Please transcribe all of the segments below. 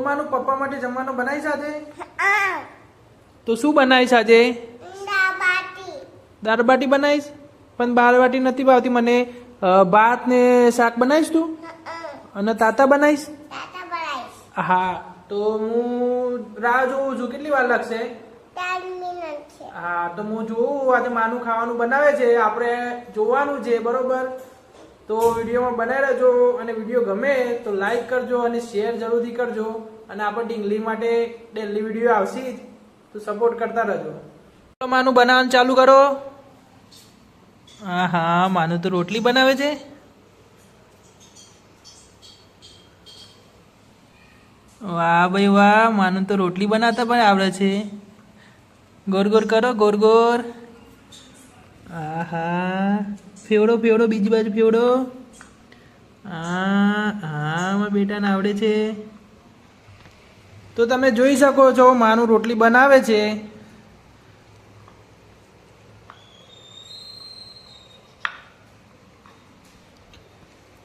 માનું પપ્પા માટે જમવાનું બનાવી સાથે? તો શું બનાવીશ આજે? દાળ બાટી બનાવીશ? પણ દાળ બાટી નથી ભાવતી મને. ભાત ને શાક બનાવીશ તું? અને તાતા બનાવીશ? હા તો હું રાહ જોઉં છું. કેટલી વાર લાગશે? હા તો હું જોઉં આજે માનું ખાવાનું બનાવે છે, આપણે જોવાનું છે બરોબર. તો વિડીયોમાં બનાવી રહેજો અને વિડીયો ગમે તો લાઈક કરજો અને શેર જરૂરથી કરજો. અને આપણે ઢીંગલી માટે ડેલી વિડીયો આવશે જ તો સપોર્ટ કરતા રહેજો. માનું બનાવવાનું ચાલુ કરો. હા હા માનું તો રોટલી બનાવે છે. વાહ ભાઈ વાહ, માનું તો રોટલી બનાવતા પણ આવડે છે. ગોર ગોર કરો, ગોર ગોર. હા હા ફેવડો ફેવડો, બીજી બાજુ ફેવડો. હા હા મારા બેટાને આવડે છે. તો તમે જોઈ શકો છો માનું રોટલી બનાવે છે.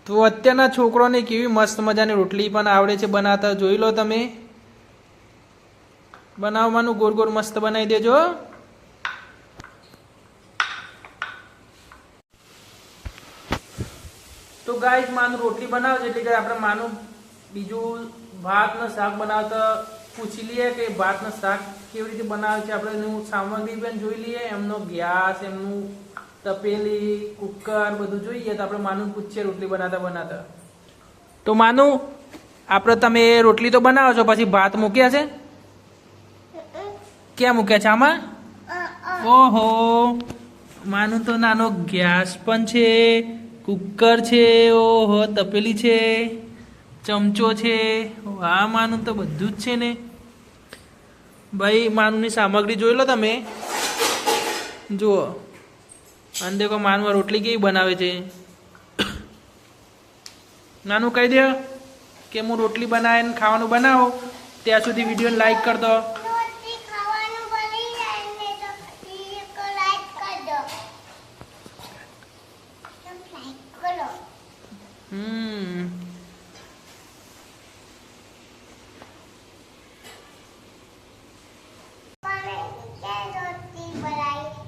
તો અત્યારના છોકરોને કેવી મસ્ત મજાની રોટલી પણ આવડે છે બનાવતા, જોઈ લો તમે. બનાવવાનું ગોળ ગોળ મસ્ત બનાવી દેજો. તો ગાઈસ માનું રોટલી બનાવે છે એટલે કે આપણે માનું બીજું ભાત ને શાક બનાવતા પૂછી લઈએ કે ભાત ને શાક કેવી રીતે બનાવે છે. આપણે એનું સામગ્રી પણ જોઈ લઈએ, એમનો ગેસ, એમનું તપેલી, કુકર બધું જોઈએ. તો આપણે માનું પૂછીએ રોટલી બનાવતા. તો માનું આપણે તમે રોટલી તો બનાવો છો, પછી ભાત મૂક્યા છે? ક્યાં મૂક્યા છે આમાં? ઓહો માનું તો નાનો ગેસ પણ છે, કુકર છે, ઓહો તપેલી છે, ચમચો છે. વાહ માનું તો બધું જ છે ને ભાઈ. માનુંની સામગ્રી જોઈ લો તમે, જુઓ. અને દેખો માનું રોટલી કેવી બનાવે છે. નાનું કહી દે કે હું રોટલી બનાવીને ખાવાનું બનાવો, ત્યાં સુધી વિડીયોને લાઈક કરી દો.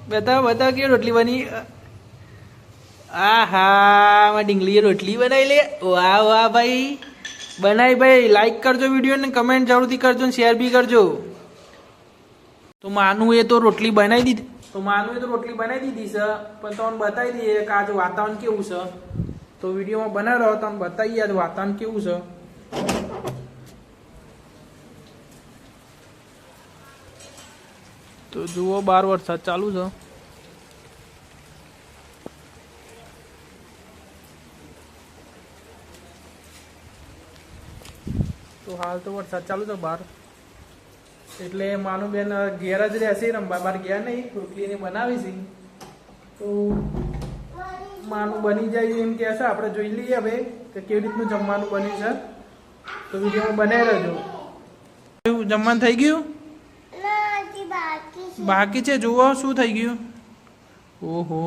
બતાવો બતાવો કેવી રોટલી બની. આ હા માં ડીંગલીએ રોટલી બનાવી લે. વાહ વાહ ભાઈ, બનાવી ભાઈ. લાઈક કરજો વિડીયો ને કમેન્ટ જરૂરથી કરજો ને શેર બી કરજો. તો માનું એ તો રોટલી બનાવી દીધી. તો માનું એ તો રોટલી બનાવી દીધી છે, પણ તમને બતાવી દઈએ કે આજે વાતાવરણ કેવું છે. તો વિડીયોમાં બનાવી રહ્યો તમને બતાવીએ આજે વાતાવરણ કેવું છે. તો જુઓ બહાર વરસાદ ચાલુ છે. તો હાલ તો વરસાદ ચાલુ છે બહાર, એટલે માનું બેન ઘેર જ રહેશે, રમવા બહાર ગયા નહીં. રોટલીને બનાવી છે તો માનું બની જાય એમ કહે છે. આપણે જોઈ લઈએ હવે કે કેવી રીતનું જમવાનું બન્યું છે. તો વિડીયોમાં બનાવી રહેજો. જમવાનું થઈ ગયું? બાકી છે. જુઓ શું થઈ ગયું. ઓહો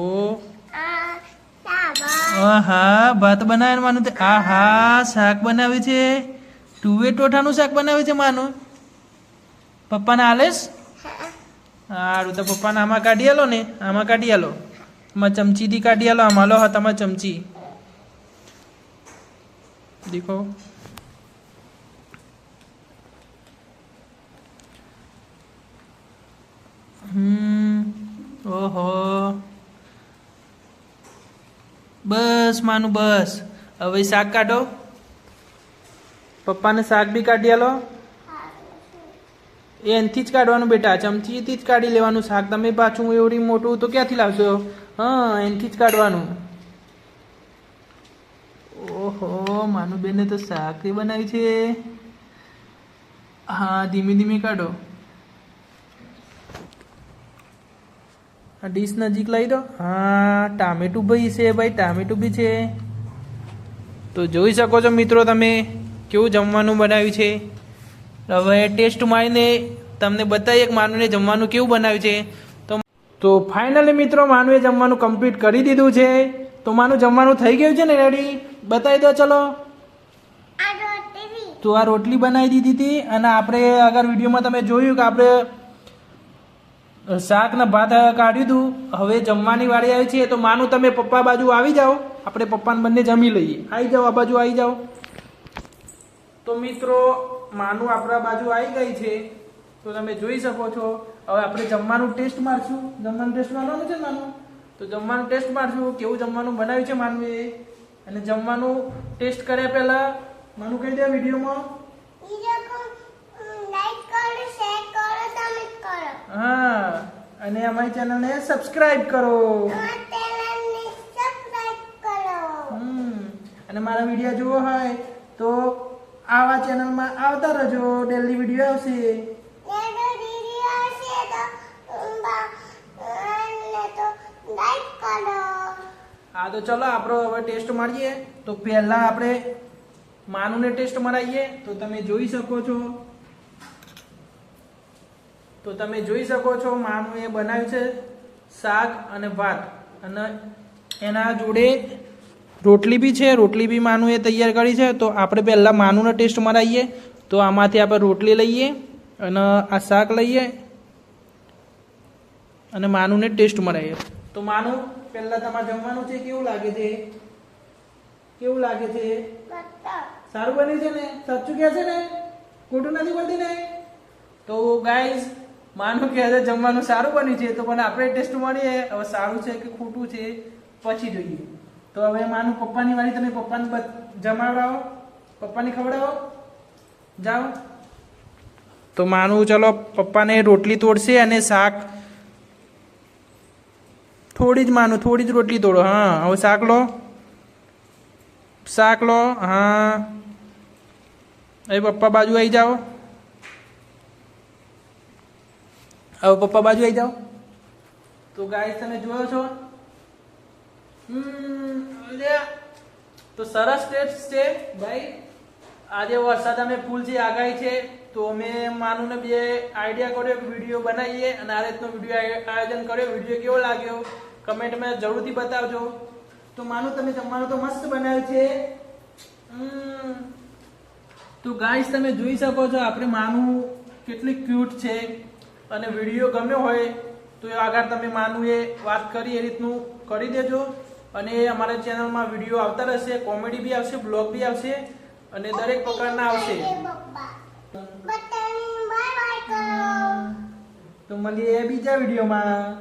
હા ભાત બનાવે માનું. આ હા શાક બનાવે છે. તુવેર ટોઠાનું શાક બનાવે છે માનું. પપ્પાને આલેશ? સારું તો પપ્પાને આમાં કાઢી આલો ને, આમાં કાઢી આલો. માં ચમચીથી કાઢી આલો. આમાં લો હાથમાં ચમચી દેખો. ઓહો બસ માનું બસ. હવે શાક કાઢો. પપ્પાને શાક બી કાઢી આલો. એનથી જ કાઢવાનું બેટા, ચમચીથી જ કાઢી લેવાનું શાક. તમે પાછું એવડી મોટું તો ક્યાંથી લાવશો? હા એનથી જ કાઢવાનું. ઓહો માનું બેને તો શાક બનાવી છે. હા ધીમે ધીમે કાઢો. આ ડીશ નજીક લઈ દો. હા ટામેટું ભાઈ છે ભાઈ, ટામેટું બી છે. તો જોઈ શકો છો મિત્રો તમે કેવું જમવાનું બનાવ્યું છે. હવે ટેસ્ટ મારીને તમને બતાવીએ કે માનુને જમવાનું કેવું બનાવ્યું છે. તો ફાઇનલી મિત્રો માનુએ જમવાનું કમ્પ્લીટ કરી દીધું છે. તો માનું જમવાનું થઈ ગયું છે ને રેડી? બતાવી દો ચલો. તો આ રોટલી બનાવી દીધી હતી અને આપણે આગળ વિડીયોમાં તમે જોયું કે આપણે શાક ને ભાત કાઢ્યું હતું. હવે જમવાની વાળી આવી છે. તો માનું તમે પપ્પા બાજુ આવી જાઓ, આપણે પપ્પાને બંને જમી લઈએ. આવી જાઓ, આ બાજુ આવી જાઓ. તો મિત્રો માનું આપણા બાજુ આવી ગઈ છે. તો તમે જોઈ શકો છો. હવે આપણે જમવાનું ટેસ્ટ મારશું. જમવાનું ટેસ્ટ મારવાનું છે માનું. તો જમવાનું ટેસ્ટ મારશું, કેવું જમવાનું બનાવ્યું છે માનુએ. અને જમવાનું ટેસ્ટ કર્યા પહેલા માનું કહી દે વિડીયોમાં. હા, અને અમારી ચેનલને સબસ્ક્રાઇબ કરો. અને મારા વિડીયો જોવો હોય તો આવા ચેનલમાં આવતા રહેજો. ડેલી વિડીયો આવશે. હા, તો ચલો આપણો હવે ટેસ્ટ મારીએ. તો પહેલા આપણે માનુને ટેસ્ટ મરાઈએ. તો તમે જોઈ શકો છો. તો તમે જોઈ શકો છો માનું એ બનાવ્યું છે શાક અને ભાત, અને એના જોડે રોટલી બી છે. રોટલી બી માનું એ તૈયાર કરી છે. તો આપણે પહેલાં માનુનો ટેસ્ટ મરાઈએ. તો આમાંથી આપણે રોટલી લઈએ અને આ શાક લઈએ અને માનુને ટેસ્ટ મરાઈએ. તો માનું પહેલાં તમારે જમવાનું છે, કેવું લાગે છે? કેવું લાગે છે? સારું બન્યું છે ને? સાચું કહે છે ને? ખોટું નથી બોલતી ને? તો ગાઈઝ માનું કહે છે જમવાનું સારું બન્યું છે. તો પણ આપણે ટેસ્ટ મળીએ હવે સારું છે કે ખોટું છે પછી જોઈએ. તો હવે માનું પપ્પાની વાળી, તમે પપ્પાને જમાવડાવો, પપ્પાને ખવડાવો. જાઓ. તો માનું ચલો પપ્પાને રોટલી તોડશે અને શાક થોડી જ માનું, થોડી જ રોટલી તોડો. હા, હવે શાક લો, શાક લો. હા, હવે પપ્પા બાજુ આવી જાઓ. હવે પપ્પા બાજુ આવી જાઓ. તો ગાઈસ તમે જોયો છો. તો સરસ ટેસ્ટ છે ભાઈ. આજે વરસાદ અમે ફૂલ છે, આગાહી છે. તો અમે માનુને બે આઈડિયા કર્યો કે વિડીયો બનાવીએ અને આ રીતનો વિડીયો આયોજન કર્યો. વિડીયો કેવો લાગ્યો કમેન્ટમાં જરૂરથી બતાવજો. તો માનું તમે જમવાનું તો મસ્ત બનાવ્યું છે. તો ગાઈસ તમે જોઈ શકો છો આપણે માનું કેટલી ક્યુટ છે. અને વિડીયો ગમ્યો હોય તો આગળ તમે માનું એ વાત કરી એ રીતનું કરી દેજો. અને અમારા ચેનલમાં વિડીયો આવતા રહેશે. કોમેડી બી આવશે, બ્લોગ બી આવશે અને દરેક પ્રકારના આવશે. તો મળીએ બીજા વિડીયોમાં.